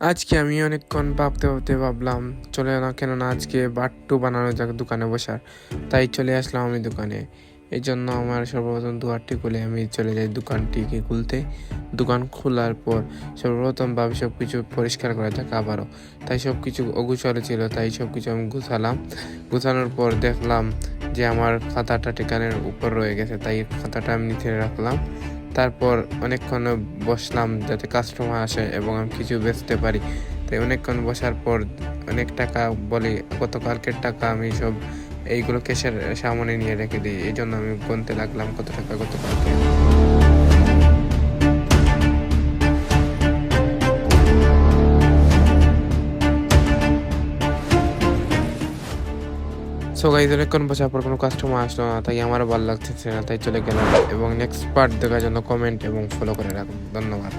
আজকে আমি অনেকক্ষণ ভাবতে ভাবতে ভাবলাম চলে না কেননা আজকে বাট্টু বানানো যাক দোকানে বসার। তাই চলে আসলাম আমি দোকানে। এই জন্য আমার সর্বপ্রথম দুয়ারটি খুলে আমি চলে যাই দোকানটিকে খুলতে। দোকান খোলার পর সর্বপ্রথম ভাবি সব কিছু পরিষ্কার করা যাক আবারও। তাই সব কিছু অগোছালো ছিল, তাই সব কিছু আমি গুছালাম। গুছানোর পর দেখলাম যে আমার খাতাটা টেকানের উপর রয়ে গেছে, তাই খাতাটা আমি নিচে রাখলাম। তারপর অনেকক্ষণ বসলাম যাতে কাস্টমার আসে এবং আমি কিছু বেচতে পারি। তাই অনেকক্ষণ বসার পর অনেক টাকা বলি, গতকালকের টাকা আমি সব এইগুলো ক্যাশের সামনে নিয়ে রেখে দিই। এই জন্য আমি গুনতে লাগলাম কত টাকা গতকালকে। সো গাইজ, অনেকক্ষণ বসার পর কোনো কাস্টমার আসলো না, তাই আমারও ভালো লাগতেছে না, তাই চলে গেলাম। এবং নেক্সট পার্ট দেখার জন্য কমেন্ট এবং ফলো করে রাখুন। ধন্যবাদ।